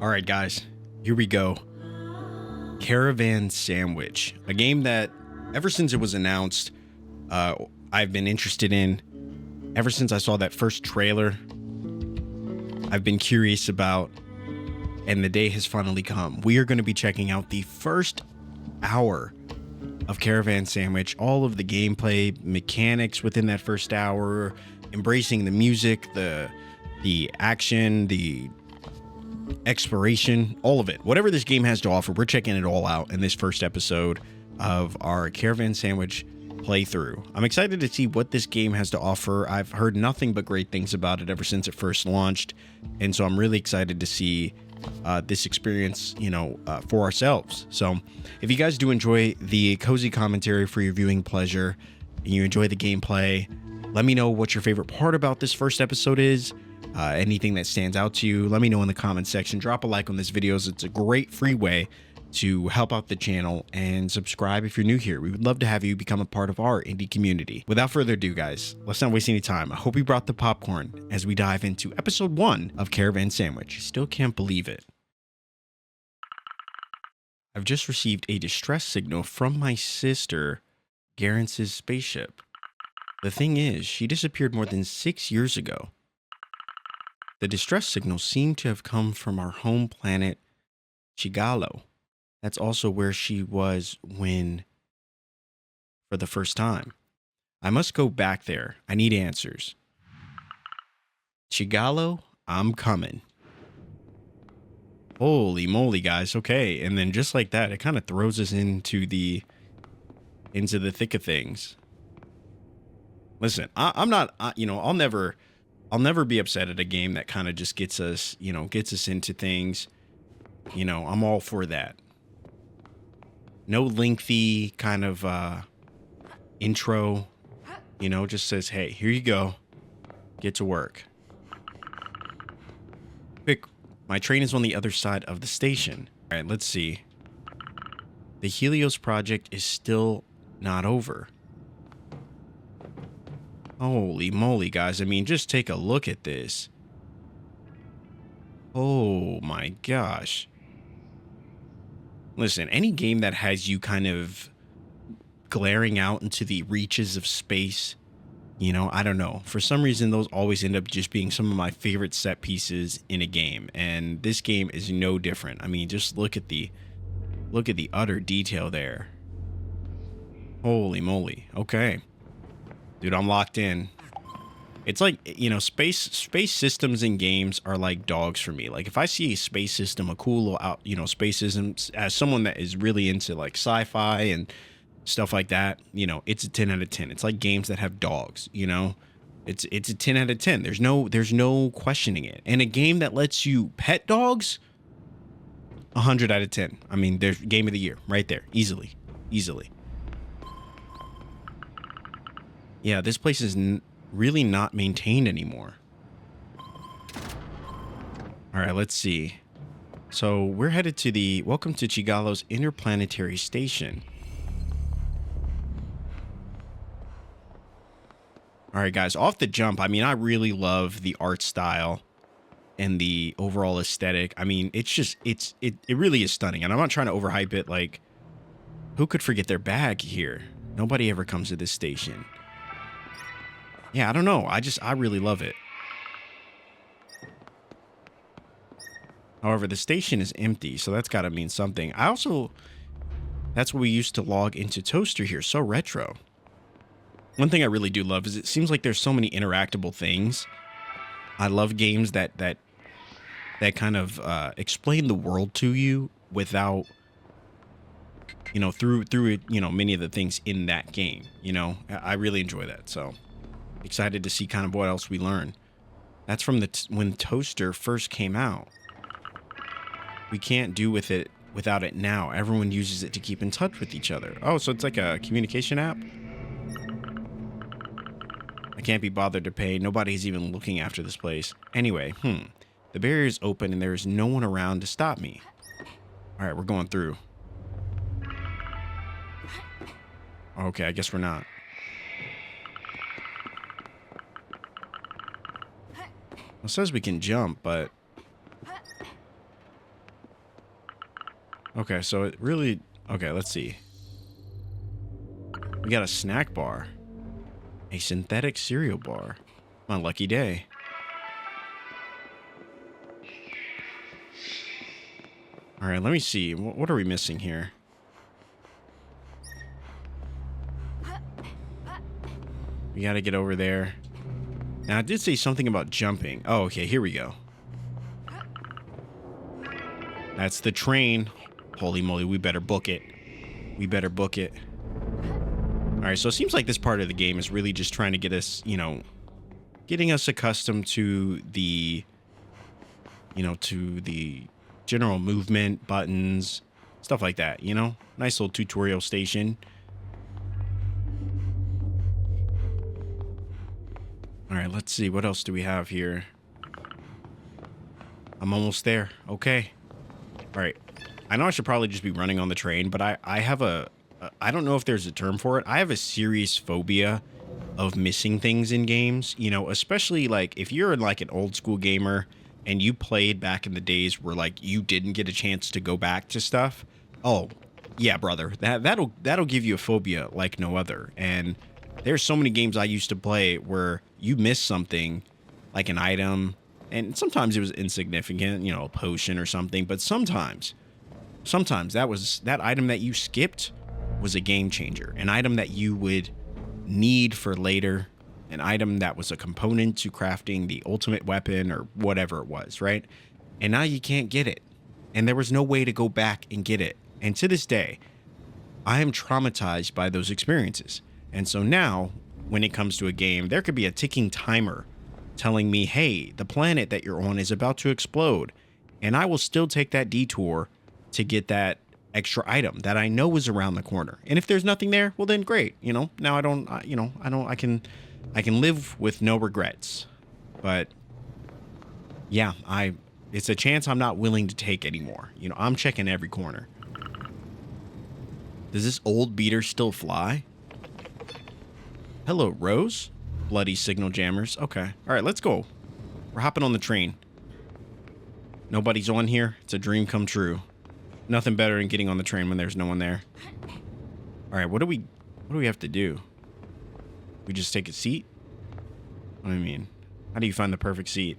All right, guys, here we go. Caravan Sandwich, a game that ever since it was announced, I've been interested in. Ever since I saw that first trailer, I've been curious about, and the day has finally come. We are going to be checking out the first hour of Caravan Sandwich, all of the gameplay mechanics within that first hour, embracing the music, the action, the exploration, all of it. Whatever this game has to offer, we're checking it all out in this first episode of our Caravan Sandwich playthrough. I'm excited to see what this game has to offer. I've heard nothing but great things about it ever since it first launched, and so I'm really excited to see this experience, for ourselves. So if you guys do enjoy the cozy commentary for your viewing pleasure, and you enjoy the gameplay, let me know what your favorite part about this first episode is. Anything that stands out to you, let me know in the comment section. Drop a like on this video. It's a great free way to help out the channel, and subscribe if you're new here. We would love to have you become a part of our indie community. Without further ado, guys, let's not waste any time. I hope you brought the popcorn as we dive into episode 1 of Caravan Sandwich. Still can't believe it. I've just received a distress signal from my sister, Garence's spaceship. The thing is, she disappeared more than 6 years ago. The distress signals seem to have come from our home planet, Chigalo. That's also where she was for the first time. I must go back there. I need answers. Chigalo, I'm coming. Holy moly, guys. Okay, and then just like that, it kind of throws us into the thick of things. Listen, I'll never be upset at a game that kind of just gets us into things. I'm all for that. No lengthy kind of intro, just says, hey, here you go. Get to work. Quick, my train is on the other side of the station. All right, let's see. The Helios project is still not over. Holy moly, guys. I mean, just take a look at this. Oh my gosh. Listen, any game that has you kind of glaring out into the reaches of space, I don't know. For some reason, those always end up just being some of my favorite set pieces in a game. And this game is no different. I mean, just look at the utter detail there. Holy moly. Okay. Dude, I'm locked in. It's like, space systems in games are like dogs for me. Like, if I see a space system, a cool little space system, as someone that is really into like sci-fi and stuff like that, it's a 10 out of 10. It's like games that have dogs, it's a 10 out of 10. There's no questioning it. And a game that lets you pet dogs, 100 out of 10. I mean, there's game of the year right there. Easily. Yeah, this place is really not maintained anymore. All right, let's see. So we're headed to welcome to Chigalo's interplanetary station. All right, guys, off the jump, I mean, I really love the art style and the overall aesthetic. I mean, it really is stunning. And I'm not trying to overhype it. Like, who could forget their bag here? Nobody ever comes to this station. Yeah, I don't know. I really love it. However, the station is empty, so that's got to mean something. That's what we used to log into Toaster here. So retro. One thing I really do love is it seems like there's so many interactable things. I love games that kind of explain the world to you without, through many of the things in that game. I really enjoy that. So excited to see kind of what else we learn. That's from when Toaster first came out. We can't do with it without it now. Everyone uses it to keep in touch with each other. Oh, so it's like a communication app? I can't be bothered to pay. Nobody's even looking after this place. Anyway, the barrier is open and there is no one around to stop me. All right, we're going through. Okay, I guess we're not. It says we can jump, but Okay, so it really... Okay, let's see. We got a snack bar. A synthetic cereal bar. My lucky day. All right, let me see. What are we missing here? We got to get over there. Now, I did say something about jumping. Oh, okay, here we go. That's the train. Holy moly, we better book it. We better book it. All right, so it seems like this part of the game is really just trying to get us, you know, getting us accustomed to the, you know, to the general movement, buttons, stuff like that, you know? Nice little tutorial station. All right, let's see. What else do we have here? I'm almost there. Okay. All right. I know I should probably just be running on the train, but I have I don't know if there's a term for it. I have a serious phobia of missing things in games, you know, especially like if you're like an old school gamer and you played back in the days where like you didn't get a chance to go back to stuff. Oh, yeah, brother. That'll give you a phobia like no other. And there's so many games I used to play where you miss something like an item, and sometimes it was insignificant, you know, a potion or something, but sometimes that item that you skipped was a game changer, an item that you would need for later, an item that was a component to crafting the ultimate weapon or whatever it was, right? And now you can't get it, and there was no way to go back and get it. And to this day, I am traumatized by those experiences. And so now, when it comes to a game, there could be a ticking timer telling me, hey, the planet that you're on is about to explode. And I will still take that detour to get that extra item that I know is around the corner. And if there's nothing there, well then great. You know, now I can live with no regrets. But yeah, it's a chance I'm not willing to take anymore. You know, I'm checking every corner. Does this old beater still fly? Hello, Rose. Bloody signal jammers. Okay. All right, let's go. We're hopping on the train. Nobody's on here. It's a dream come true. Nothing better than getting on the train when there's no one there. All right, what do we have to do? We just take a seat? What do you mean? How do you find the perfect seat?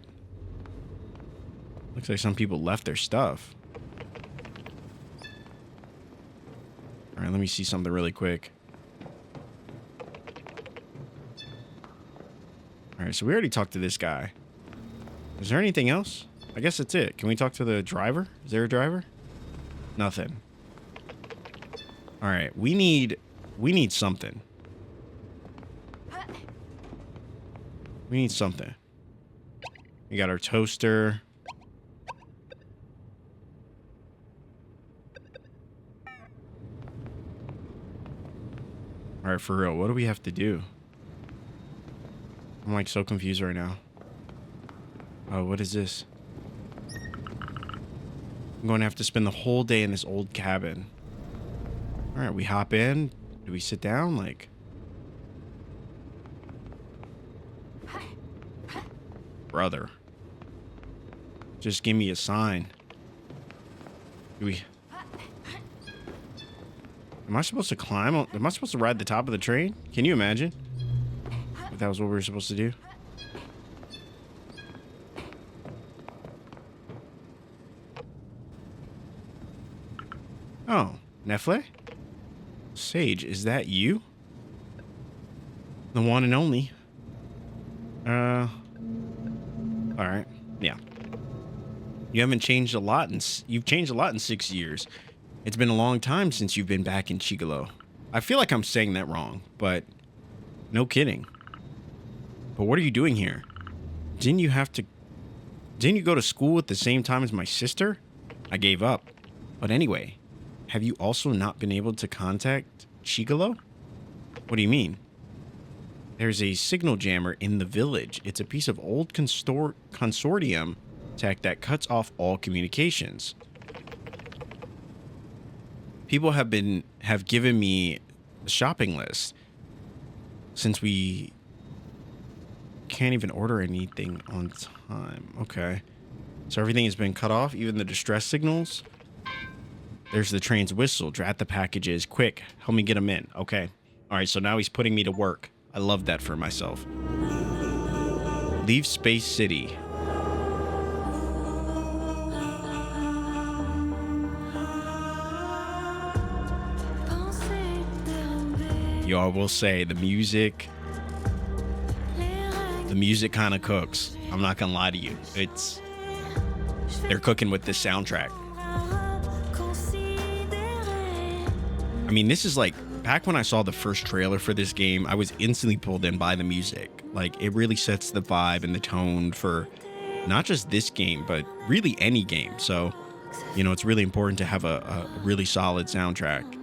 Looks like some people left their stuff. All right, let me see something really quick. All right, so we already talked to this guy. Is there anything else? I guess that's it. Can we talk to the driver? Is there a driver? Nothing. All right, we need something. We need something. We got our toaster. All right, for real, what do we have to do? I'm like so confused right now. Oh, what is this? I'm going to have to spend the whole day in this old cabin. All right, we hop in. Do we sit down? Like, brother, just give me a sign. Do we? Am I supposed to climb? Am I supposed to ride the top of the train? Can you imagine? If that was what we were supposed to do. Oh, Nefle? Sage, is that you? The one and only. Alright. Yeah. You haven't changed a lot you've changed a lot in 6 years. It's been a long time since you've been back in Chigalo. I feel like I'm saying that wrong, but no kidding. But what are you doing here? Didn't you go to school at the same time as my sister? I gave up. But anyway, have you also not been able to contact Chigalo? What do you mean? There's a signal jammer in the village. It's a piece of old consortium tech that cuts off all communications. People have given me a shopping list since we can't even order anything on time. Okay. So everything has been cut off, even the distress signals. There's the train's whistle. Drat the packages. Quick, help me get them in. Okay. All right, so now he's putting me to work. I love that for myself. Leave Space City. Yo, I will say the music kind of cooks. I'm not gonna lie to you. They're cooking with this soundtrack. I mean, this is like, back when I saw the first trailer for this game, I was instantly pulled in by the music. Like, it really sets the vibe and the tone for not just this game, but really any game. So, you know, it's really important to have a really solid soundtrack.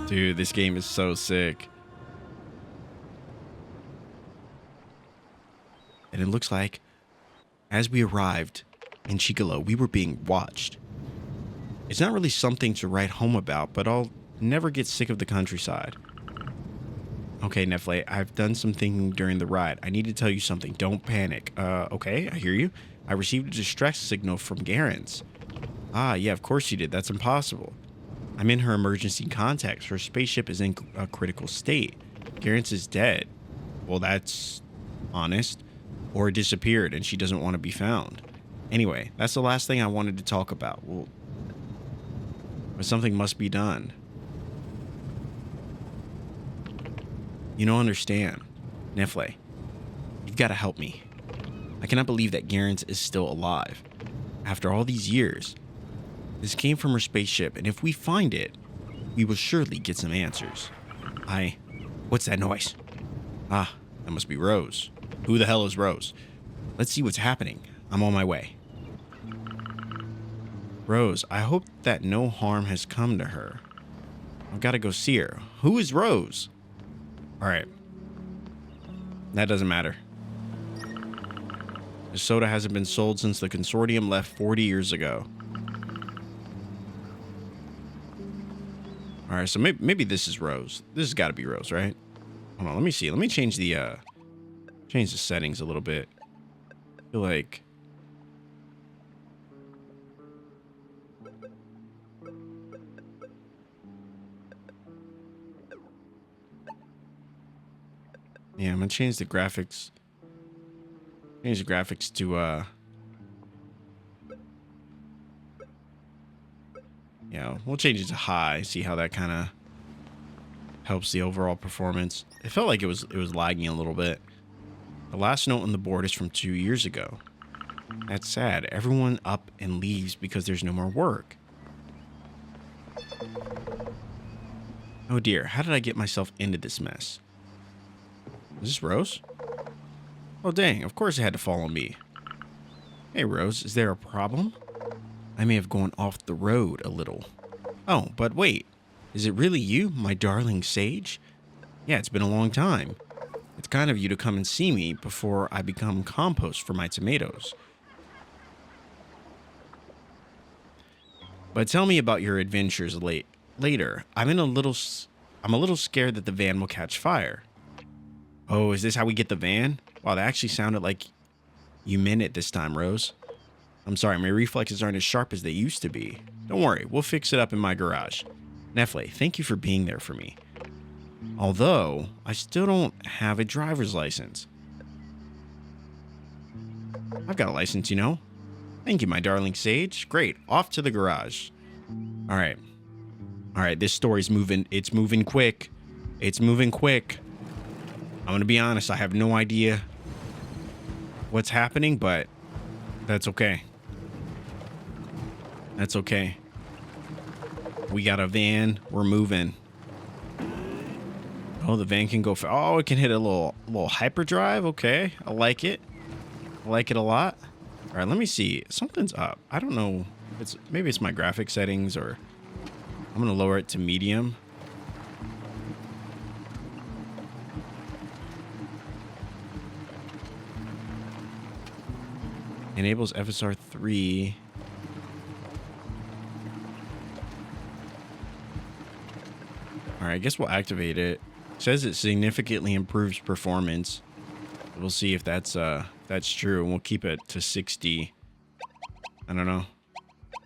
Dude, this game is so sick. And it looks like, as we arrived in Chicolo, we were being watched. It's not really something to write home about, but I'll never get sick of the countryside. Okay, Nefle, I've done some thinking during the ride. I need to tell you something. Don't panic. Okay, I hear you. I received a distress signal from Garen's. Ah, yeah, of course you did. That's impossible. I'm in her emergency contacts. Her spaceship is in a critical state. Garen's is dead. Well, that's honest. Or disappeared and she doesn't want to be found. Anyway, that's the last thing I wanted to talk about. Well, but something must be done. You don't understand. Nefle, you've got to help me. I cannot believe that Garen's is still alive. After all these years, this came from her spaceship, and if we find it, we will surely get some answers. What's that noise? Ah, that must be Rose. Who the hell is Rose? Let's see what's happening. I'm on my way. Rose, I hope that no harm has come to her. I've got to go see her. Who is Rose? All right. That doesn't matter. The soda hasn't been sold since the consortium left 40 years ago. All right, so maybe this is Rose. This has got to be Rose, right? Hold on, let me see. Let me change the settings a little bit. I feel like yeah, I'm gonna change the graphics. Change the graphics to yeah, we'll change it to high, see how that kind of helps the overall performance. It felt like it was lagging a little bit. The last note on the board is from 2 years ago. That's sad. Everyone up and leaves because there's no more work. Oh dear, how did I get myself into this mess? Is this Rose? Oh dang, of course it had to follow me. Hey Rose, is there a problem? I may have gone off the road a little. Oh, but wait. Is it really you, my darling sage? Yeah, it's been a long time. It's kind of you to come and see me before I become compost for my tomatoes. But tell me about your adventures later. I'm a little scared that the van will catch fire. Oh, is this how we get the van? Wow, that actually sounded like you meant it this time, Rose. I'm sorry, my reflexes aren't as sharp as they used to be. Don't worry, we'll fix it up in my garage. Nefle, thank you for being there for me. Although, I still don't have a driver's license. I've got a license, you know. Thank you, my darling sage. Great, off to the garage. All right, this story's moving. It's moving quick. It's moving quick. I'm going to be honest, I have no idea what's happening, but that's okay. That's okay. We got a van. We're moving. Oh, the van can go for. Oh, it can hit a little hyperdrive. Okay, I like it. I like it a lot. All right, let me see. Something's up. I don't know. Maybe it's my graphic settings, or I'm gonna lower it to medium. Enables FSR 3. All right, I guess we'll activate it. It says it significantly improves performance. We'll see if that's true, and we'll keep it to 60. I don't know.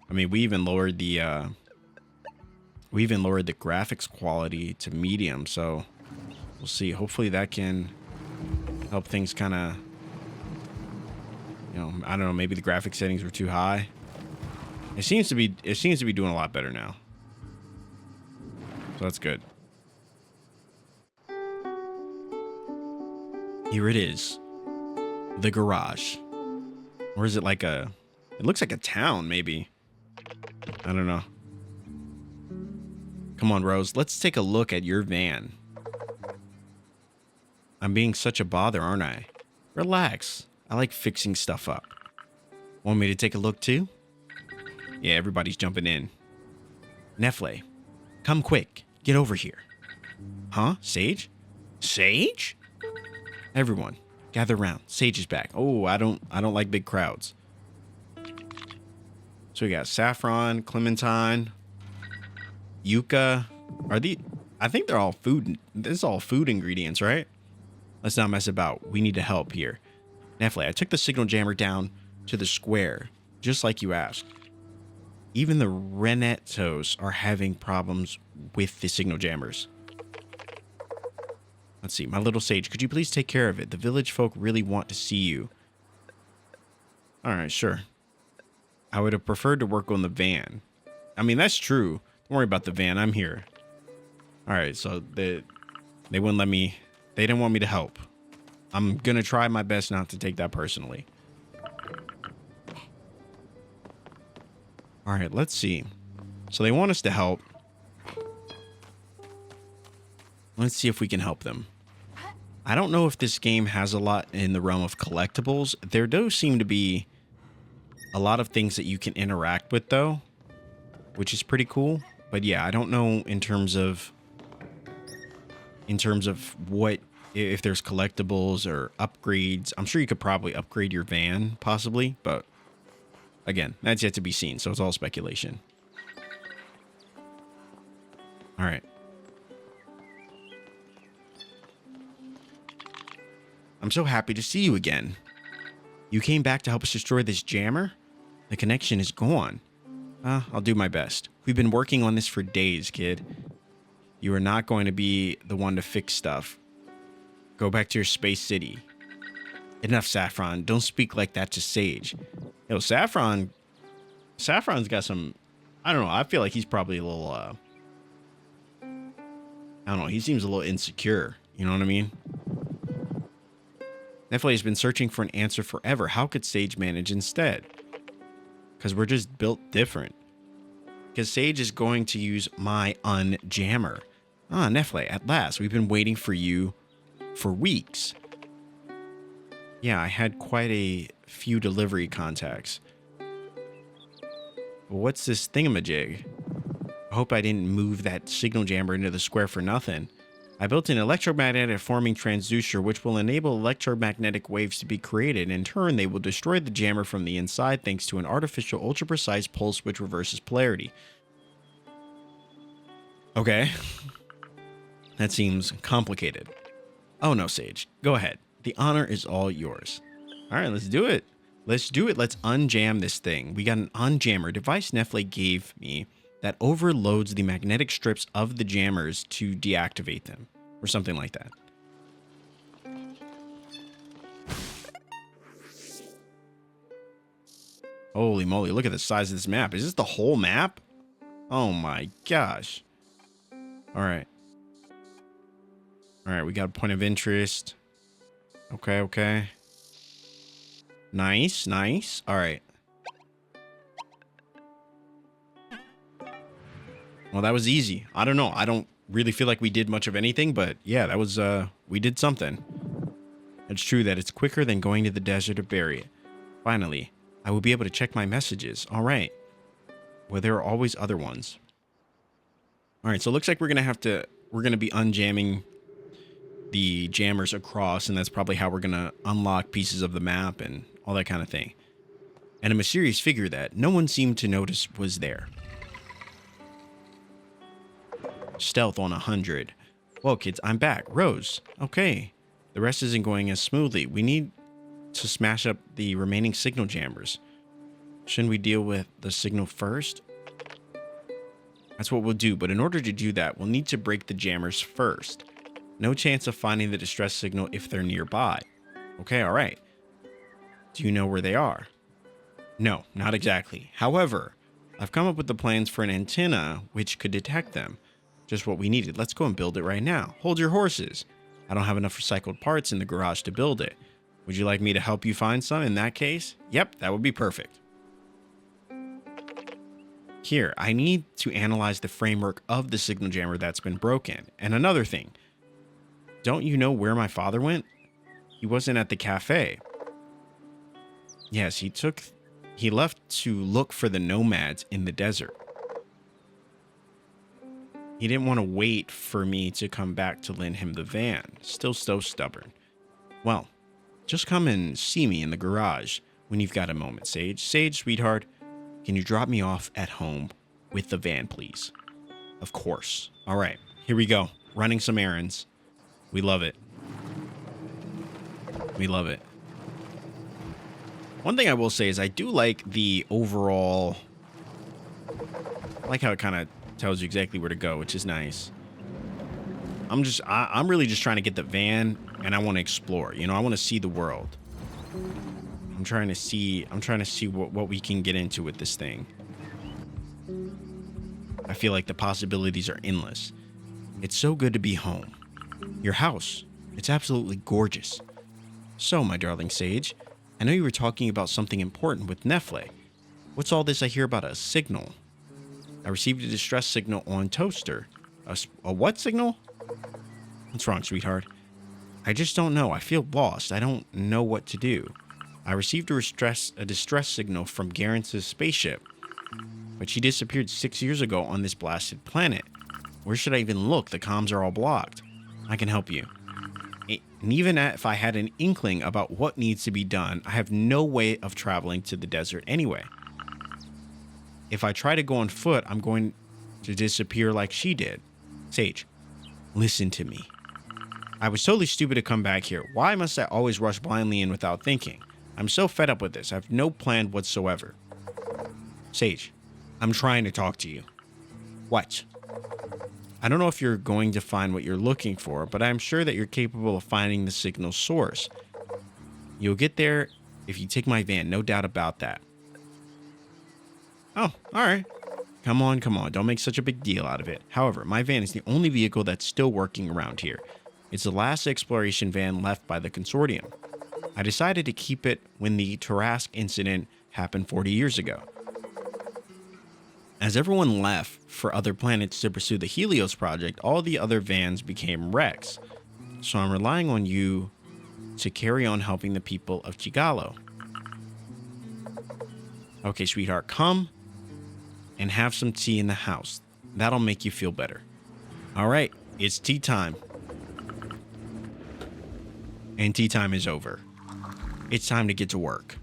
I mean, we even lowered the graphics quality to medium, so we'll see. Hopefully that can help things kind of, you know, I don't know, maybe the graphic settings were too high. It seems to be doing a lot better now. So that's good. Here it is. The garage. Or is it like it looks like a town, maybe. I don't know. Come on, Rose. Let's take a look at your van. I'm being such a bother, aren't I? Relax. I like fixing stuff up. Want me to take a look too? Yeah, everybody's jumping in. Nefle, come quick. Get over here. Huh? Sage? Sage? Everyone, gather round. Sage is back. Oh, I don't like big crowds. So we got saffron, clementine, yucca. I think they're all food. This is all food ingredients, right? Let's not mess about. We need to help here. Nefle, I took the signal jammer down to the square, just like you asked. Even the Renettos are having problems with the signal jammers. Let's see. My little sage, could you please take care of it? The village folk really want to see you. All right, sure. I would have preferred to work on the van. I mean, that's true. Don't worry about the van. I'm here. All right, so they wouldn't let me. They didn't want me to help. I'm going to try my best not to take that personally. All right, let's see. So they want us to help. Let's see if we can help them. I don't know if this game has a lot in the realm of collectibles. There does seem to be a lot of things that you can interact with, though, which is pretty cool. But yeah, I don't know in terms of what, if there's collectibles or upgrades. I'm sure you could probably upgrade your van, possibly, but again, that's yet to be seen, so it's all speculation. All right. I'm so happy to see you again. You came back to help us destroy this jammer? The connection is gone. I'll do my best. We've been working on this for days, kid. You are not going to be the one to fix stuff. Go back to your space city. Enough, Saffron. Don't speak like that to Sage. Yo, Saffron's got some, I don't know, I feel like he's probably a little, I don't know, he seems a little insecure. You know what I mean? Nefle has been searching for an answer forever. How could Sage manage instead? Because we're just built different. Because Sage is going to use my unjammer. Ah, Nefle, at last. We've been waiting for you for weeks. Yeah, I had quite a few delivery contacts. What's this thingamajig? I hope I didn't move that signal jammer into the square for nothing. I built an electromagnetic forming transducer which will enable electromagnetic waves to be created. In turn, they will destroy the jammer from the inside thanks to an artificial ultra-precise pulse which reverses polarity. Okay. That seems complicated. Oh no, Sage. Go ahead. The honor is all yours. All right, let's do it. Let's do it. Let's unjam this thing. We got an unjammer device Nefle gave me that overloads the magnetic strips of the jammers to deactivate them, or something like that. Holy moly, look at the size of this map. Is this the whole map? Oh my gosh. All right. All right, we got a point of interest. Okay, okay. Nice, nice. All right. Well, that was easy. I don't know. I don't really feel like we did much of anything, but yeah, that was, we did something. It's true that it's quicker than going to the desert to bury it. Finally, I will be able to check my messages. All right. Well, there are always other ones. All right, so it looks like we're going to be unjamming the jammers across, and that's probably how we're going to unlock pieces of the map and all that kind of thing. And a mysterious figure that no one seemed to notice was there. Stealth on 100. Well, kids, I'm back. Rose. Okay. The rest isn't going as smoothly. We need to smash up the remaining signal jammers. Shouldn't we deal with the signal first? That's what we'll do, but in order to do that, we'll need to break the jammers first. No chance of finding the distress signal if they're nearby. Okay, all right. Do you know where they are? No, not exactly. However, I've come up with the plans for an antenna which could detect them. Just what we needed. Let's go and build it right now. Hold your horses. I don't have enough recycled parts in the garage to build it. Would you like me to help you find some in that case? Yep, that would be perfect. Here, I need to analyze the framework of the signal jammer that's been broken. And another thing, don't you know where my father went? He wasn't at the cafe. Yes, he left to look for the nomads in the desert. He didn't want to wait for me to come back to lend him the van. Still so stubborn. Well, just come and see me in the garage when you've got a moment, Sage. Sage, sweetheart, can you drop me off at home with the van, please? Of course. All right, here we go. Running some errands. We love it. We love it. One thing I will say is I do like the overall... I like how it kind of tells you exactly where to go, which is nice. I'm really just trying to get the van, and I want to explore. You know, I want to see the world. I'm trying to see what we can get into with this thing. I feel like the possibilities are endless. It's so good to be home. Your house, it's absolutely gorgeous. So, my darling Sage, I know you were talking about something important with Nefle. What's all this I hear about a signal? I received a distress signal on Toaster. A what signal? What's wrong, sweetheart? I just don't know. I feel lost. I don't know what to do. I received a distress signal from Garance' spaceship, but she disappeared 6 years ago on this blasted planet. Where should I even look? The comms are all blocked. I can help you. And even if I had an inkling about what needs to be done, I have no way of traveling to the desert anyway. If I try to go on foot, I'm going to disappear like she did. Sage, listen to me. I was totally stupid to come back here. Why must I always rush blindly in without thinking? I'm so fed up with this. I have no plan whatsoever. Sage, I'm trying to talk to you. What? I don't know if you're going to find what you're looking for, but I'm sure that you're capable of finding the signal source. You'll get there if you take my van, no doubt about that. Oh, all right. Come on. Don't make such a big deal out of it. However, my van is the only vehicle that's still working around here. It's the last exploration van left by the consortium. I decided to keep it when the Tarask incident happened 40 years ago. As everyone left for other planets to pursue the Helios project, all the other vans became wrecks. So I'm relying on you to carry on helping the people of Chigalo. Okay, sweetheart, come and have some tea in the house. That'll make you feel better. All right, it's tea time. And tea time is over. It's time to get to work.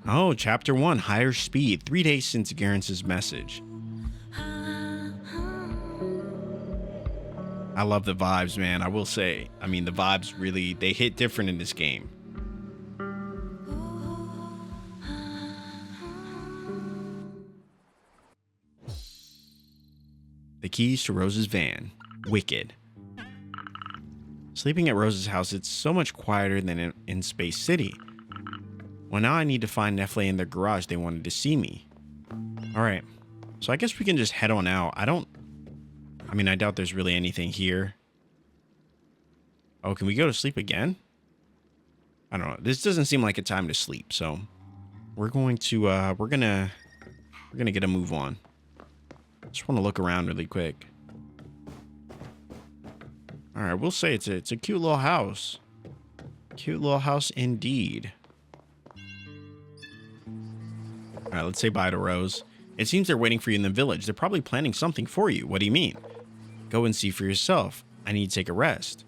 Oh, Chapter 1, Higher Speed. 3 days since Garence's message. I love the vibes, man. I will say, I mean, the vibes really, they hit different in this game. The keys to Rose's van. Wicked. Sleeping at Rose's house, it's so much quieter than in Space City. Well, now I need to find Nefle in their garage. They wanted to see me. All right. So I guess we can just head on out. I doubt there's really anything here. Oh, can we go to sleep again? I don't know. This doesn't seem like a time to sleep, so we're going to we're gonna get a move on. Just want to look around really quick. All right, we'll say it's a cute little house. Cute little house indeed. All right, let's say bye to Rose. It seems they're waiting for you in the village. They're probably planning something for you. What do you mean? Go and see for yourself. I need to take a rest.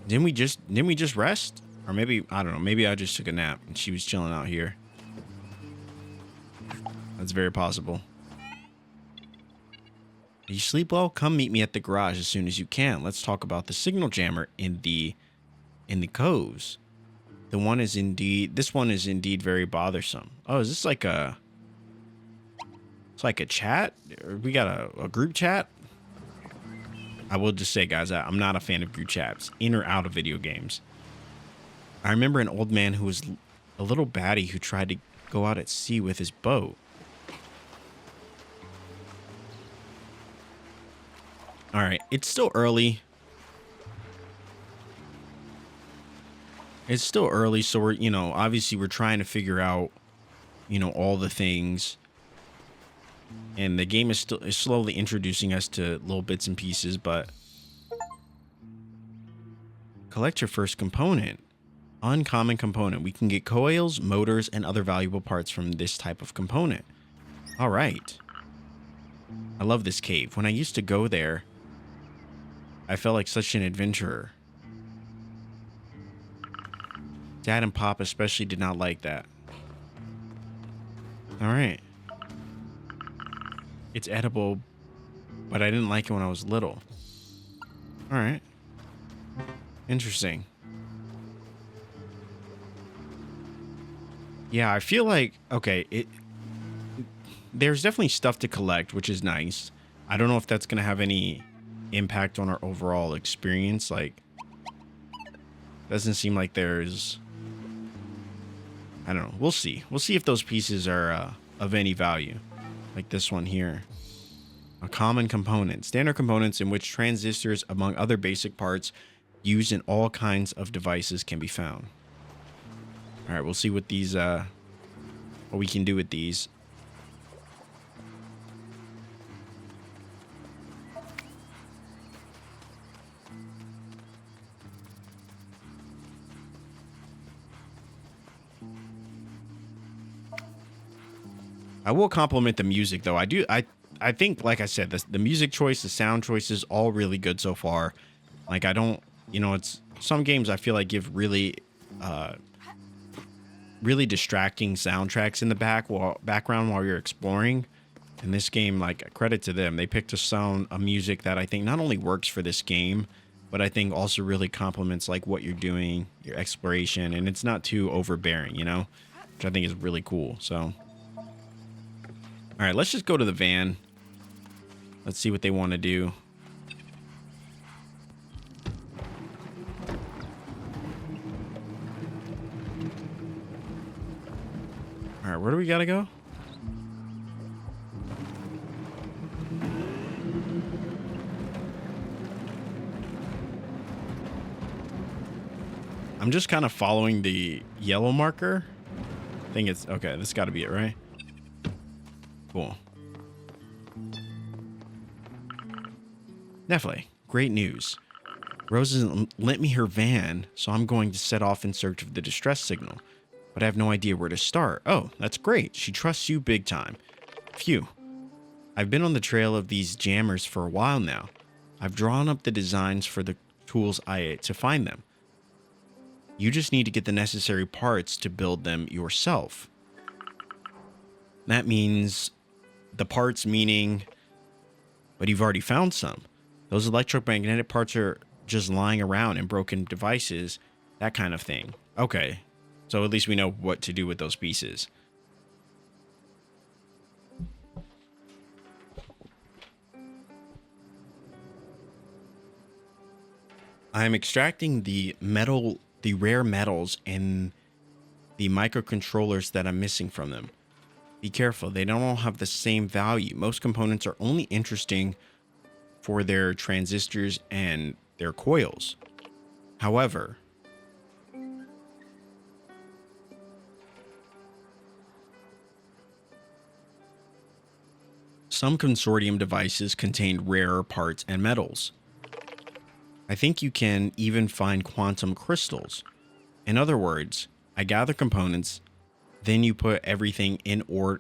Didn't we just rest? Or maybe, I don't know, maybe I just took a nap and she was chilling out here. That's very possible. Do you sleep well? Come meet me at the garage as soon as you can. Let's talk about the signal jammer in the coves. This one is indeed very bothersome. Oh, is this like a... It's like a chat? Or we got a group chat? I will just say, guys, I'm not a fan of group chats, in or out of video games. I remember an old man who was a little baddie who tried to go out at sea with his boat. All right, it's still early. It's still early, so we're, obviously we're trying to figure out, all the things. And the game is slowly introducing us to little bits and pieces, but collect your first component. Uncommon component. We can get coils, motors, and other valuable parts from this type of component. All right. I love this cave. When I used to go there, I felt like such an adventurer. Dad and Pop especially did not like that. All right. It's edible, but I didn't like it when I was little. All right. Interesting. Yeah, I feel like, okay, there's definitely stuff to collect, which is nice. I don't know if that's going to have any impact on our overall experience. Like, doesn't seem like there's... I don't know. We'll see. We'll see if those pieces are of any value. Like this one here. A common component. Standard components in which transistors, among other basic parts, used in all kinds of devices can be found. All right, we'll see what these, what we can do with these. I will compliment the music, though. I think, like I said, the music choice, the sound choices, all really good so far. Like, I don't, it's some games I feel like give really, really distracting soundtracks in the background while you're exploring. In this game, like, credit to them. They picked a music that I think not only works for this game, but I think also really complements, like, what you're doing, your exploration, and it's not too overbearing, which I think is really cool, so... All right, let's just go to the van. Let's see what they want to do. All right, where do we got to go? I'm just kind of following the yellow marker. I think it's... Okay, this got to be it, right? Cool. Definitely. Great news. Rose hasn't lent me her van, so I'm going to set off in search of the distress signal. But I have no idea where to start. Oh, that's great. She trusts you big time. Phew. I've been on the trail of these jammers for a while now. I've drawn up the designs for the tools to find them. You just need to get the necessary parts to build them yourself. That means... The parts meaning, but you've already found some. Those electromagnetic parts are just lying around in broken devices, that kind of thing. Okay, so at least we know what to do with those pieces. I'm extracting the rare metals and the microcontrollers that I'm missing from them. Be careful, they don't all have the same value. Most components are only interesting for their transistors and their coils. However, some consortium devices contain rarer parts and metals. I think you can even find quantum crystals. In other words, I gather components, then you put everything into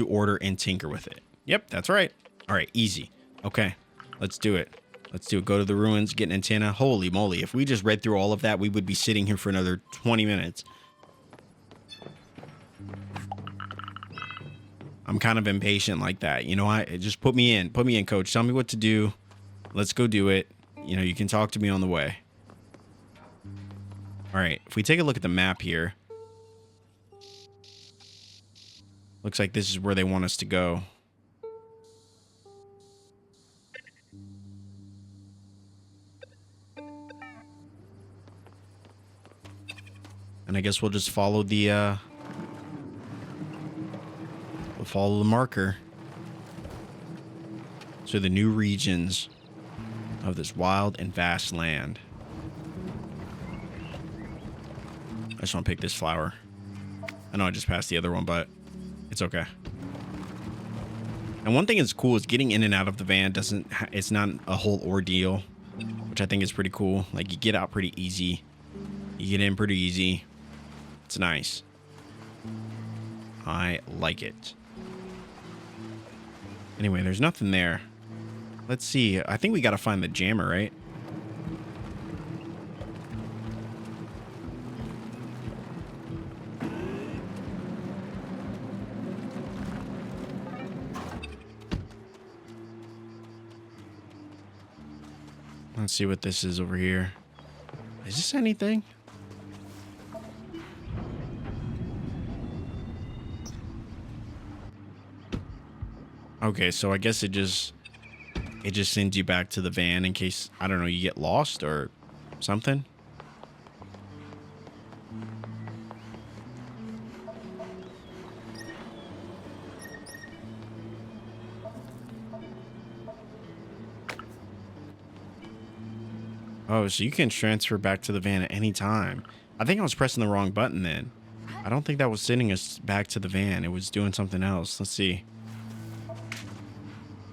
order and tinker with it. Yep, that's right. All right, easy. Okay, let's do it. Let's do it. Go to the ruins, get an antenna. Holy moly, if we just read through all of that, we would be sitting here for another 20 minutes. I'm kind of impatient like that. You know, I just put me in, coach. Tell me what to do. Let's go do it. You know, you can talk to me on the way. All right. If we take a look at the map here, looks like this is where they want us to go. And I guess we'll just follow the marker to the new regions of this wild and vast land. I just want to pick this flower. I know I just passed the other one, but it's okay. And one thing that's cool is getting in and out of the van it's not a whole ordeal, which I think is pretty cool. Like, you get out pretty easy. You get in pretty easy. It's nice. I like it. Anyway, there's nothing there. Let's see. I think we got to find the jammer, right? Let's see what this is over here. Is this anything? Okay, so I guess it just sends you back to the van in case, I don't know, you get lost or something. Oh, so you can transfer back to the van at any time. I think I was pressing the wrong button then. I don't think that was sending us back to the van. It was doing something else. Let's see.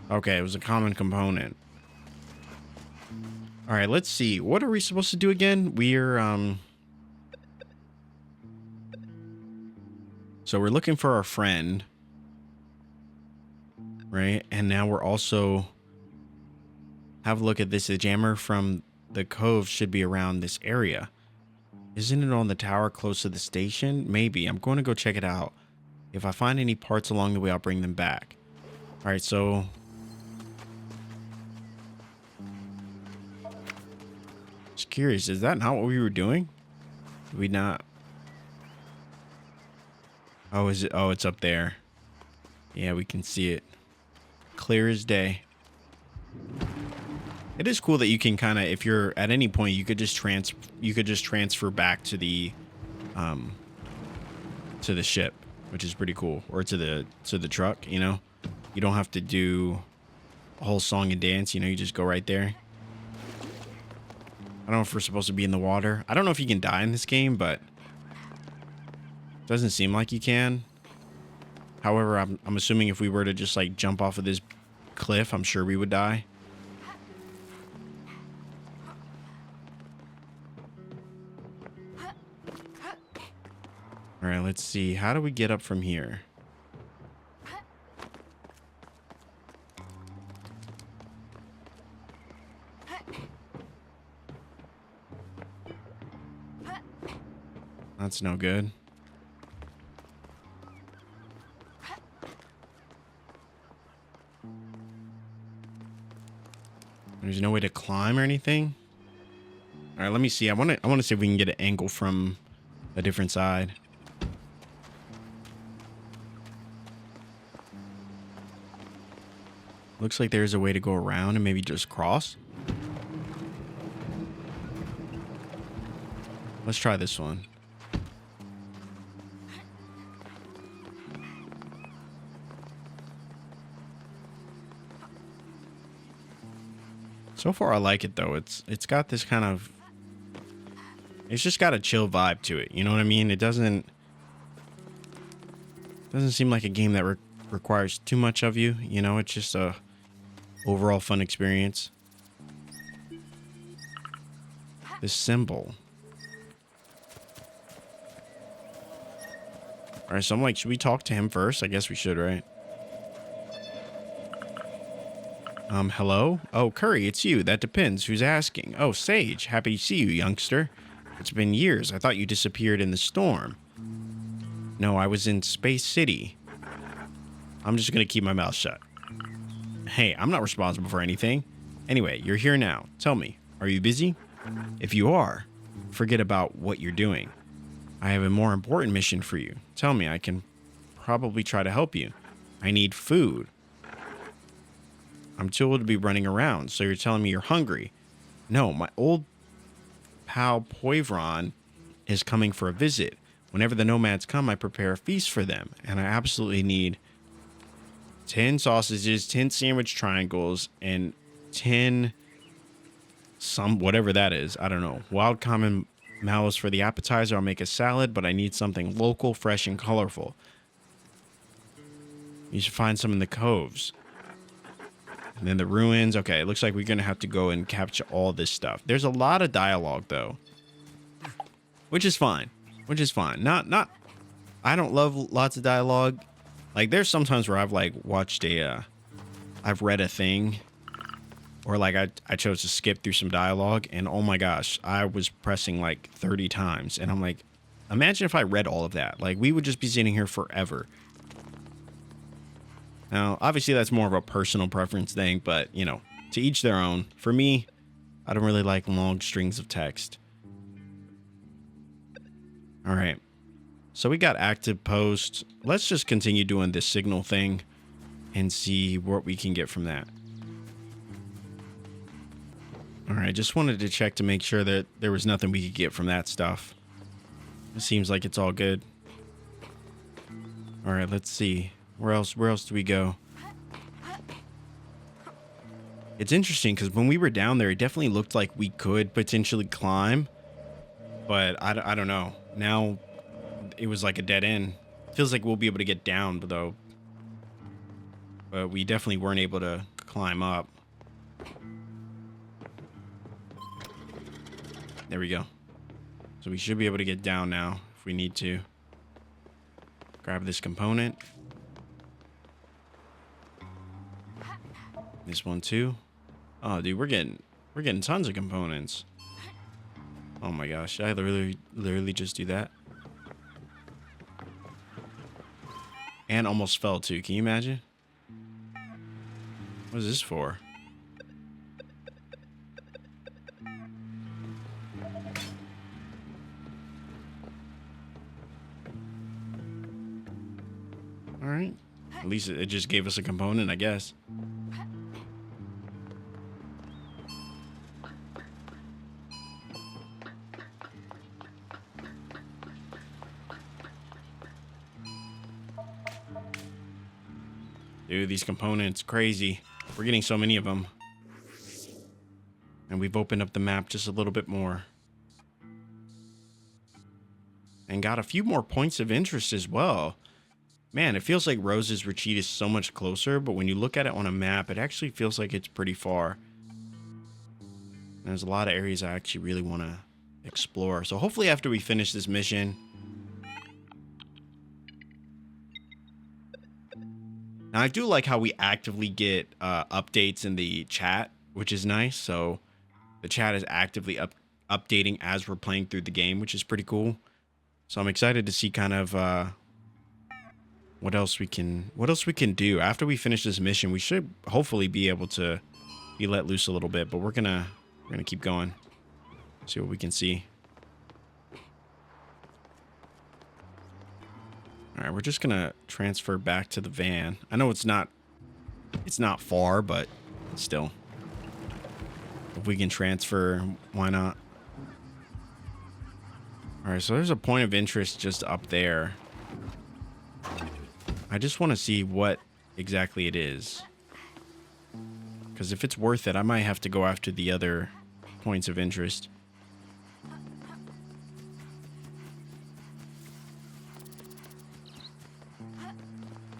Okay, it was a common component. All right, let's see. What are we supposed to do again? So we're looking for our friend, right? And now we're also have a look at this. The jammer from the cove should be around this area. Isn't it on the tower close to the station? Maybe. I'm going to go check it out. If I find any parts along the way, I'll bring them back. All right, so just curious, is that not what we were doing? Did we not? Oh, is it? Oh, it's up there. Yeah, we can see it. Clear as day. It is cool that you can kind of, if you're at any point, you could just transfer back to the ship, which is pretty cool, or to the truck. You know, you don't have to do a whole song and dance. You know, you just go right there. I don't know if we're supposed to be in the water. I don't know if you can die in this game, but it doesn't seem like you can. However, I'm assuming if we were to just like jump off of this cliff, I'm sure we would die. All right, let's see. How do we get up from here? That's no good. There's no way to climb or anything. All right, let me see. I want to see if we can get an angle from a different side. Looks like there's a way to go around and maybe just cross. Let's try this one. So far, I like it though. It's got this kind of, it's just got a chill vibe to it. You know what I mean? It doesn't seem like a game that requires too much of you. You know, it's just a overall fun experience. This symbol. All right, so I'm like, should we talk to him first? I guess we should, right? Hello? Oh, Curry, it's you. That depends. Who's asking? Oh, Sage. Happy to see you, youngster. It's been years. I thought you disappeared in the storm. No, I was in Space City. I'm just going to keep my mouth shut. Hey, I'm not responsible for anything. Anyway, you're here now. Tell me, are you busy? If you are, forget about what you're doing. I have a more important mission for you. Tell me, I can probably try to help you. I need food. I'm too old to be running around, so you're telling me you're hungry. No, my old pal Poivron is coming for a visit. Whenever the nomads come, I prepare a feast for them, and I absolutely need 10 sausages, 10 sandwich triangles, and 10 whatever that is. I don't know. Wild common mallows for the appetizer. I'll make a salad, but I need something local, fresh, and colorful. You should find some in the coves. And then the ruins. Okay, it looks like we're going to have to go and capture all this stuff. There's a lot of dialogue, though. Which is fine. Which is fine. Not. I don't love lots of dialogue. Like, there's sometimes where I've, like, watched I've read a thing. Or, like, I chose to skip through some dialogue. And, oh, my gosh, I was pressing, like, 30 times. And I'm like, imagine if I read all of that. Like, we would just be sitting here forever. Now, obviously, that's more of a personal preference thing. But, you know, to each their own. For me, I don't really like long strings of text. All right. So we got active post. Let's just continue doing this signal thing and see what we can get from that. All right. Just wanted to check to make sure that there was nothing we could get from that stuff. It seems like it's all good. All right. Let's see. Where else do we go? It's interesting because when we were down there, it definitely looked like we could potentially climb. But I don't know. Now it was like a dead end. Feels like we'll be able to get down, though. But we definitely weren't able to climb up. There we go. So we should be able to get down now if we need to. Grab this component. This one too. Oh, dude, we're getting tons of components. Oh my gosh, I literally just do that. And almost fell too. Can you imagine? What is this for? All right. At least it just gave us a component, I guess. Dude, these components, crazy. We're getting so many of them. And we've opened up the map just a little bit more. And got a few more points of interest as well. Man, it feels like Rose's Retreat is so much closer, but when you look at it on a map, it actually feels like it's pretty far. And there's a lot of areas I actually really want to explore. So hopefully after we finish this mission... Now, I do like how we actively get updates in the chat, which is nice. So the chat is actively updating as we're playing through the game, which is pretty cool. So I'm excited to see kind of what else we can do after we finish this mission. We should hopefully be able to be let loose a little bit, but we're gonna keep going, see what we can see. All right, we're just gonna transfer back to the van. I know it's not far, but still, if we can transfer, why not? All right, so there's a point of interest just up there. I just want to see what exactly it is, because if it's worth it, I might have to go after the other points of interest.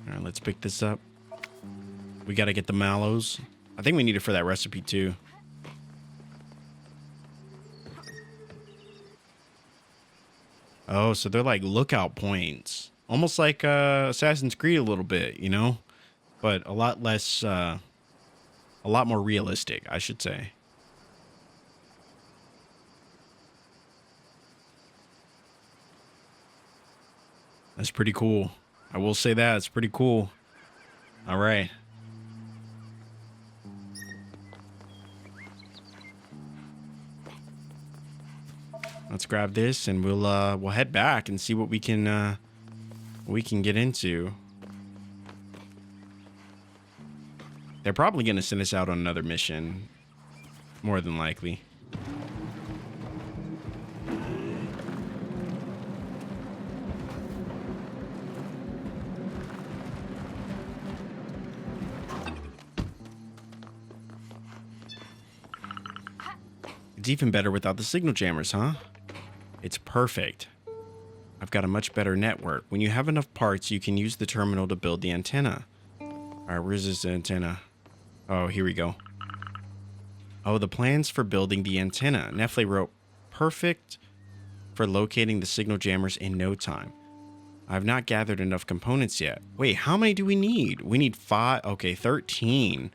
All right, let's pick this up. We got to get the mallows. I think we need it for that recipe too. Oh, so they're like lookout points. Almost like Assassin's Creed a little bit, you know? But a lot less, a lot more realistic, I should say. That's pretty cool. I will say that, it's pretty cool. All right. Let's grab this and we'll head back and see what we can get into. They're probably going to send us out on another mission, more than likely. It's even better without the signal jammers, huh? It's perfect. I've got a much better network. When you have enough parts, you can use the terminal to build the antenna. All right, where's this antenna? Oh, here we go. Oh, the plans for building the antenna. Nefle wrote, perfect for locating the signal jammers in no time. I've not gathered enough components yet. Wait, how many do we need? We need 5. Okay, 13.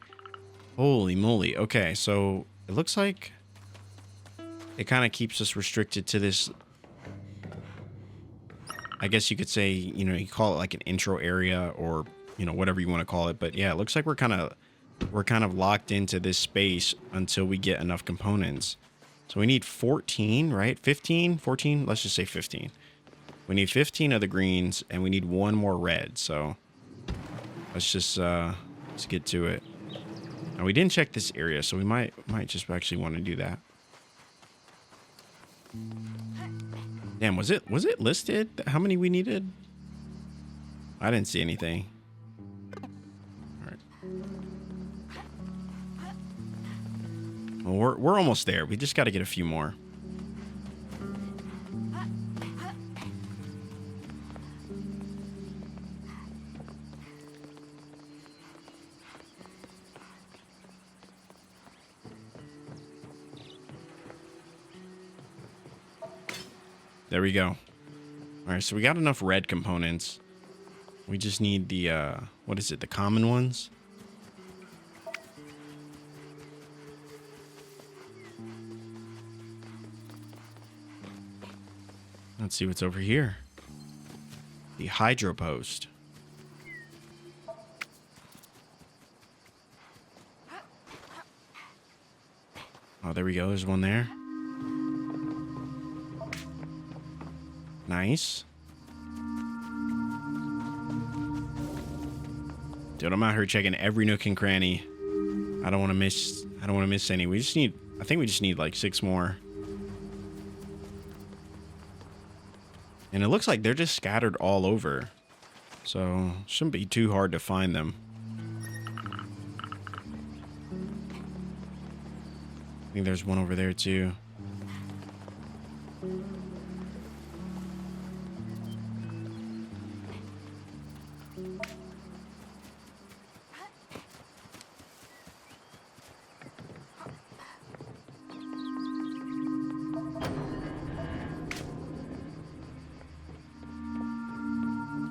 Holy moly. Okay, so it looks like it kind of keeps us restricted to this. I guess you could say, you know, you call it like an intro area or, you know, whatever you want to call it. But yeah, it looks like we're kind of locked into this space until we get enough components. So we need 14, right? 15, 14, let's just say 15. We need 15 of the greens and we need 1 more red. So let's just let's get to it. Now we didn't check this area, so we might just actually want to do that. Damn, was it listed how many we needed? I didn't see anything. All right. Well, we're almost there. We just got to get a few more. There we go. All right, so we got enough red components. We just need the, what is it, the common ones? Let's see what's over here. The hydro post. Oh, there we go. There's one there. Nice. Dude, I'm out here checking every nook and cranny. I don't want to miss any. I think we just need like 6 more. And it looks like they're just scattered all over. So, shouldn't be too hard to find them. I think there's one over there too.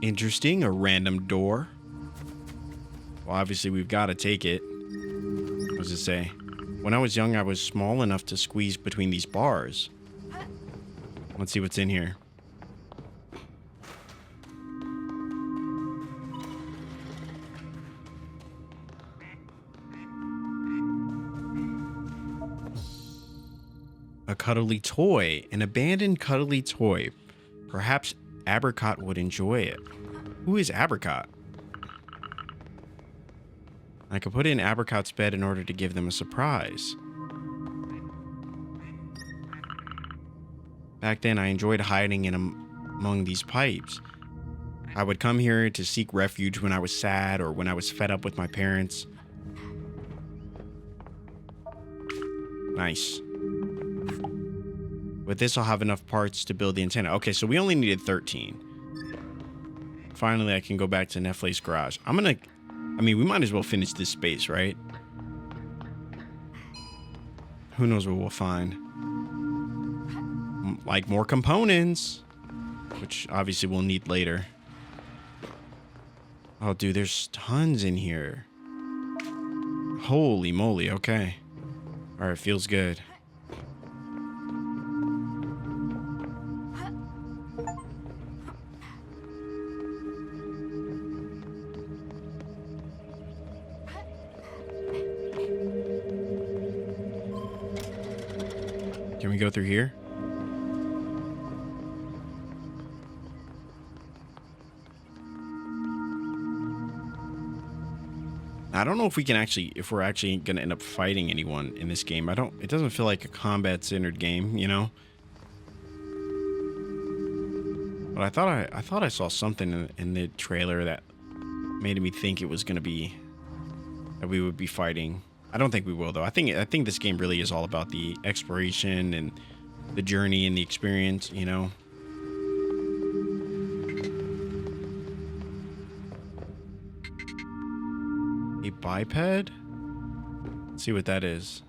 Interesting, a random door. Well, obviously we've got to take it. What does it say? When I was young, I was small enough to squeeze between these bars. Let's see what's in here. A cuddly toy, an abandoned cuddly toy. Perhaps Apricot would enjoy it. Who is Apricot? I could put it in Apricot's bed in order to give them a surprise. Back then, I enjoyed hiding in among these pipes. I would come here to seek refuge when I was sad or when I was fed up with my parents. Nice. With this, I'll have enough parts to build the antenna. Okay, so we only needed 13. Finally, I can go back to Nefle's garage. We might as well finish this space, right? Who knows what we'll find. Like more components, which obviously we'll need later. Oh, dude, there's tons in here. Holy moly, okay. All right, feels good. Can we go through here? I don't know if we can actually, if we're actually going to end up fighting anyone in this game. It doesn't feel like a combat-centered game, you know? But I thought I saw something in the trailer that made me think it was going to be, that we would be fighting. I don't think we will, though. I think this game really is all about the exploration and the journey and the experience, you know? A biped? Let's see what that is.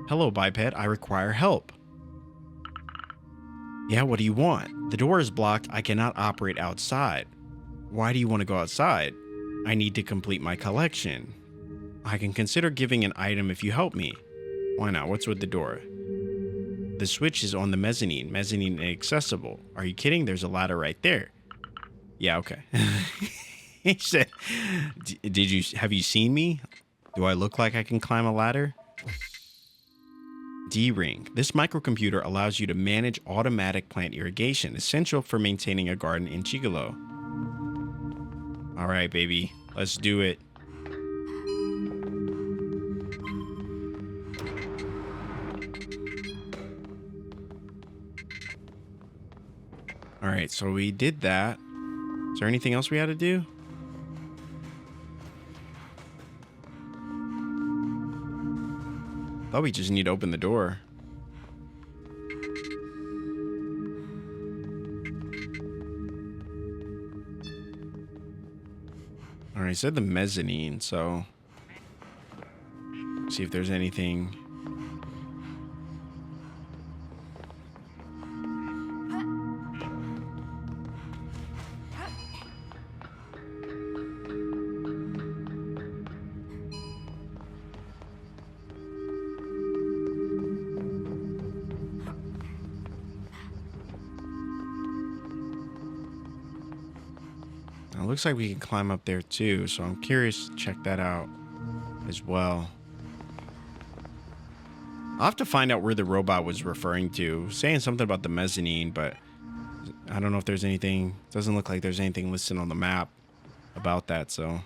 Hello, biped. I require help. Yeah, what do you want? The door is blocked. I cannot operate outside. Why do you want to go outside? I need to complete my collection. I can consider giving an item if you help me. Why not? What's with the door? The switch is on the mezzanine. Mezzanine inaccessible. Are you kidding? There's a ladder right there. Yeah, okay. He said, have you seen me? Do I look like I can climb a ladder? D-Ring. This microcomputer allows you to manage automatic plant irrigation, essential for maintaining a garden in Chigalo. All right, baby. Let's do it. All right, so we did that. Is there anything else we had to do? Thought we just need to open the door. All right, it said the mezzanine, so see if there's anything. It looks like we can climb up there too, so I'm curious to check that out as well. I'll have to find out where the robot was referring to. Saying something about the mezzanine, but I don't know if there's anything. Doesn't look like there's anything listed on the map about that, so.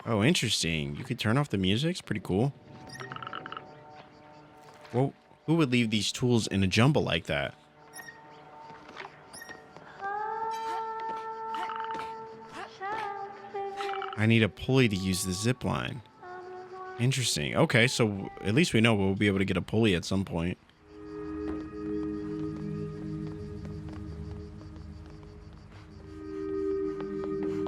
Oh, interesting. You could turn off the music. It's pretty cool. Well, who would leave these tools in a jumble like that? I need a pulley to use the zip line. Interesting. Okay, so at least we know we'll be able to get a pulley at some point.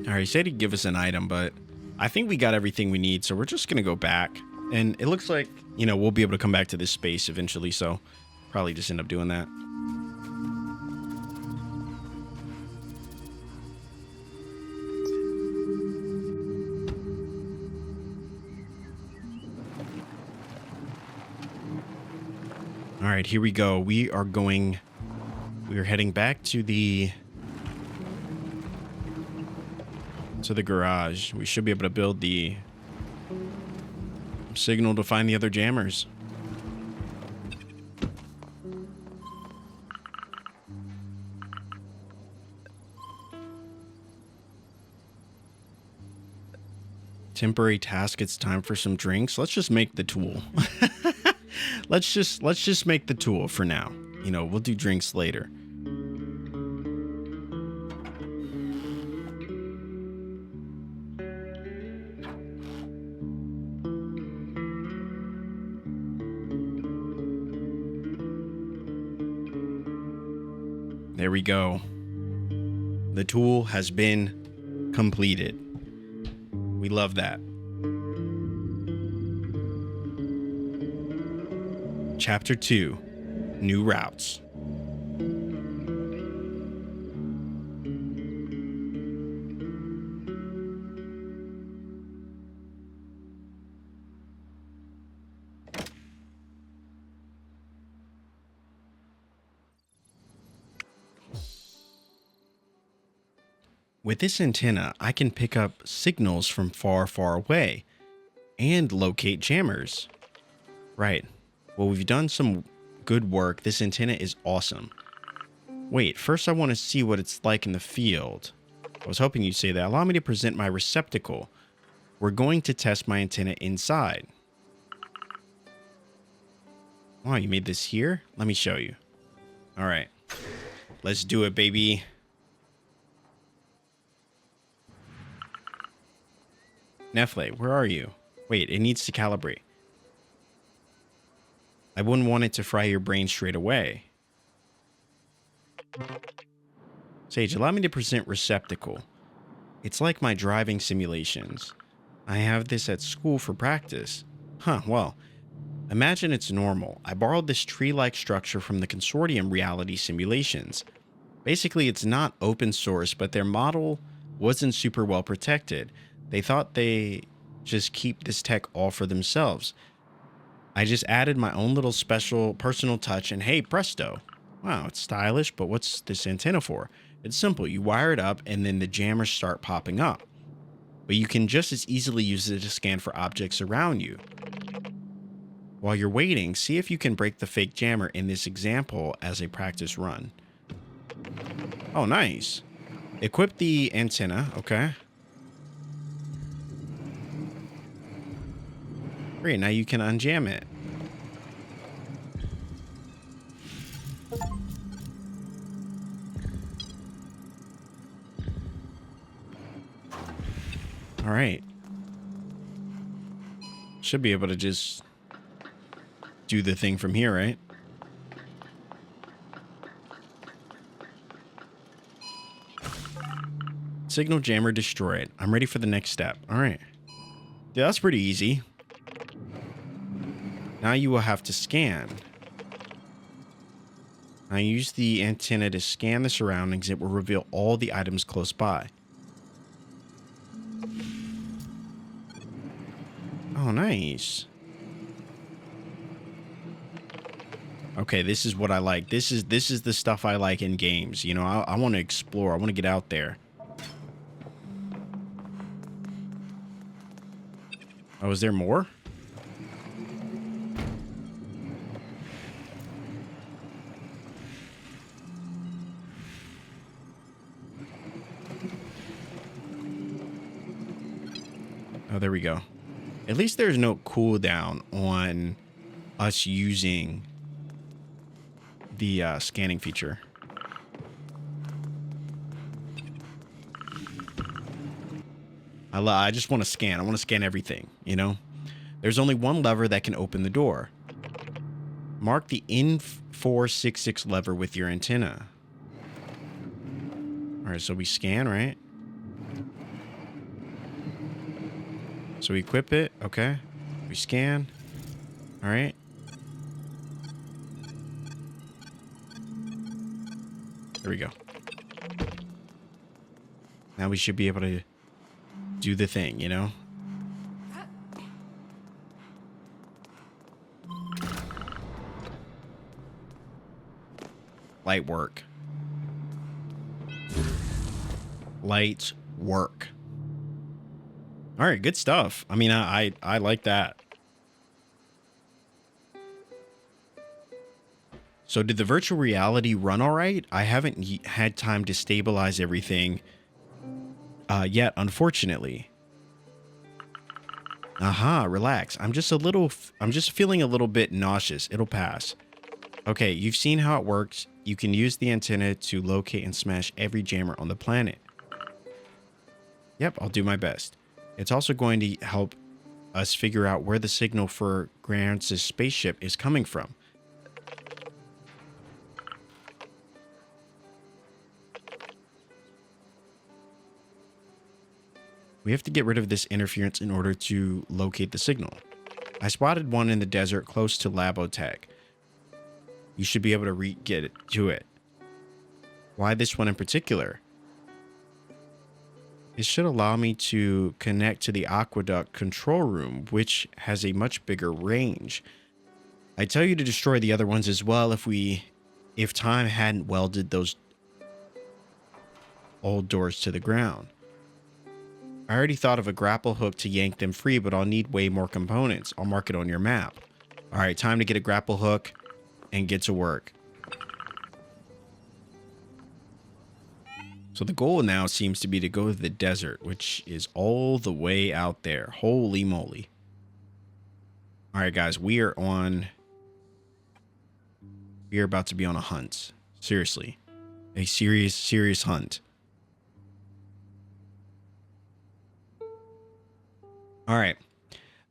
All right, he said he'd give us an item, but I think we got everything we need, so we're just going to go back. And it looks like, you know, we'll be able to come back to this space eventually, so probably just end up doing that. All right, here we go. We are heading back to the garage. We should be able to build the signal to find the other jammers. Temporary task. It's time for some drinks. Let's just make the tool. let's just make the tool for now. You know, we'll do drinks later. There we go. The tool has been completed. We love that. Chapter 2, New Routes. With this antenna, I can pick up signals from far, far away and locate jammers. Right. Well, we've done some good work. This antenna is awesome. Wait, first I want to see what it's like in the field. I was hoping you'd say that. Allow me to present my receptacle. We're going to test my antenna inside. Wow, you made this here? Let me show you. All right. Let's do it, baby. Nefle, where are you? Wait, it needs to calibrate. I wouldn't want it to fry your brain straight away. Sage, allow me to present receptacle. It's like my driving simulations. I have this at school for practice. Huh, well, imagine it's normal. I borrowed this tree-like structure from the consortium reality simulations. Basically, it's not open source, but their model wasn't super well protected. They thought they just keep this tech all for themselves. I just added my own little special personal touch and hey, presto. Wow, it's stylish, but what's this antenna for? It's simple. You wire it up and then the jammers start popping up. But you can just as easily use it to scan for objects around you. While you're waiting, see if you can break the fake jammer in this example as a practice run. Oh, nice. Equip the antenna, okay. Great, now you can unjam it. All right. Should be able to just do the thing from here, right? Signal jammer destroyed. I'm ready for the next step. All right. Yeah, that's pretty easy. Now you will have to scan. Now use the antenna to scan the surroundings. It will reveal all the items close by. Oh, nice. Okay, this is what I like. This is the stuff I like in games. You know, I want to explore. I want to get out there. Oh, is there more? Oh, there we go. At least there's no cooldown on us using the scanning feature. I just want to scan. I want to scan everything, you know? There's only one lever that can open the door. Mark the N466 lever with your antenna. All right, so we scan, right? So we equip it. Okay. We scan. All right. There we go. Now we should be able to do the thing, you know? Light work. Light work. All right, good stuff. I mean, I like that. So did the virtual reality run all right? I haven't had time to stabilize everything yet, unfortunately. Aha, relax. I'm just feeling a little bit nauseous. It'll pass. Okay, you've seen how it works. You can use the antenna to locate and smash every jammer on the planet. Yep, I'll do my best. It's also going to help us figure out where the signal for Grant's spaceship is coming from. We have to get rid of this interference in order to locate the signal. I spotted one in the desert close to Labotech. You should be able to get to it. Why this one in particular? It should allow me to connect to the aqueduct control room, which has a much bigger range. I tell you to destroy the other ones as well if time hadn't welded those all doors to the ground. I already thought of a grapple hook to yank them free, but I'll need way more components. I'll mark it on your map. All right, time to get a grapple hook and get to work. So the goal now seems to be to go to the desert, which is all the way out there. Holy moly. All right, guys, we are about to be on a hunt. Seriously. A serious hunt. All right.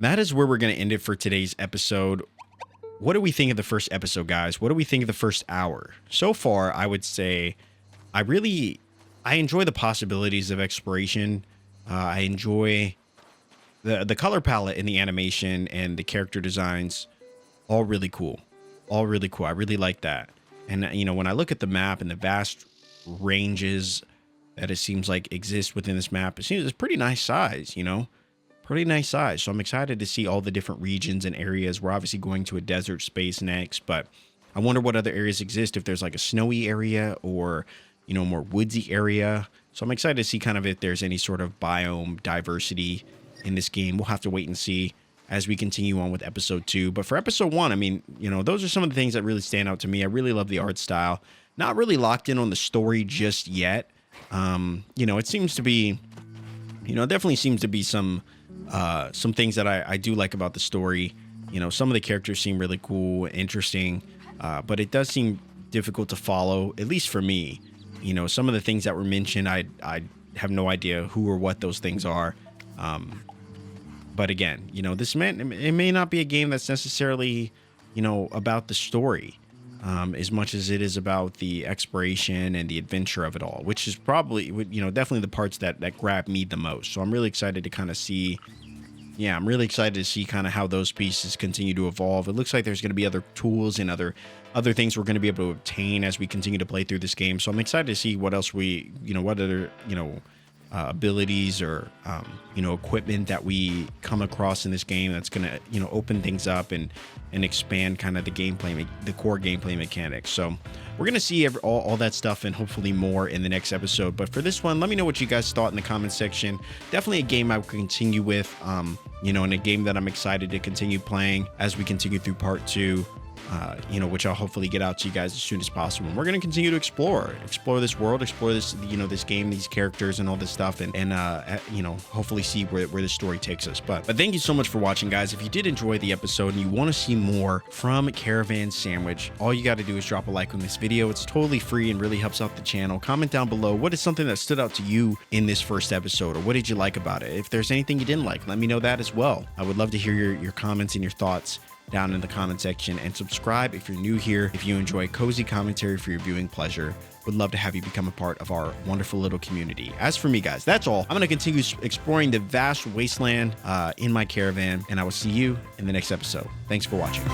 That is where we're going to end it for today's episode. What do we think of the first episode, guys? What do we think of the first hour? So far, I would say I enjoy the possibilities of exploration. I enjoy the color palette in the animation and the character designs. All really cool. All really cool. I really like that. And, you know, when I look at the map and the vast ranges that it seems like exist within this map, it seems it's pretty nice size, you know? Pretty nice size. So I'm excited to see all the different regions and areas. We're obviously going to a desert space next, but I wonder what other areas exist, if there's like a snowy area or, you know, more woodsy area. So I'm excited to see kind of if there's any sort of biome diversity in this game. We'll have to wait and see as we continue on with episode 2. But for episode 1, I mean, you know, those are some of the things that really stand out to me. I really love the art style. Not really locked in on the story just yet. You know, it seems to be, you know, definitely seems to be some things that I do like about the story. You know, some of the characters seem really cool, interesting, but it does seem difficult to follow, at least for me. You know, some of the things that were mentioned, I have no idea who or what those things are. But again, you know, it may not be a game that's necessarily, you know, about the story as much as it is about the exploration and the adventure of it all, which is probably, you know, definitely the parts that grab me the most. So I'm really excited to kind of see, I'm really excited to see kind of how those pieces continue to evolve. It looks like there's going to be other tools and other things we're going to be able to obtain as we continue to play through this game. So I'm excited to see what else what other, you know, abilities or, you know, equipment that we come across in this game that's going to, you know, open things up and expand kind of the gameplay, the core gameplay mechanics. So we're going to see all that stuff and hopefully more in the next episode. But for this one, let me know what you guys thought in the comment section. Definitely a game I will continue with, you know, and a game that I'm excited to continue playing as we continue through part 2. You know, which I'll hopefully get out to you guys as soon as possible. And we're going to continue to explore this world, explore this, you know, this game, these characters and all this stuff, and you know, hopefully see where the story takes us. But thank you so much for watching, guys. If you did enjoy the episode and you want to see more from Caravan Sandwich, all you got to do is drop a like on this video. It's totally free and really helps out the channel. Comment down below what is something that stood out to you in this first episode, or what did you like about it? If there's anything you didn't like, let me know that as well. I would love to hear your comments and your thoughts down in the comment section, and subscribe if you're new here. If you enjoy cozy commentary for your viewing pleasure, would love to have you become a part of our wonderful little community. As for me, guys, that's all. I'm going to continue exploring the vast wasteland in my caravan, and I will see you in the next episode. Thanks for watching.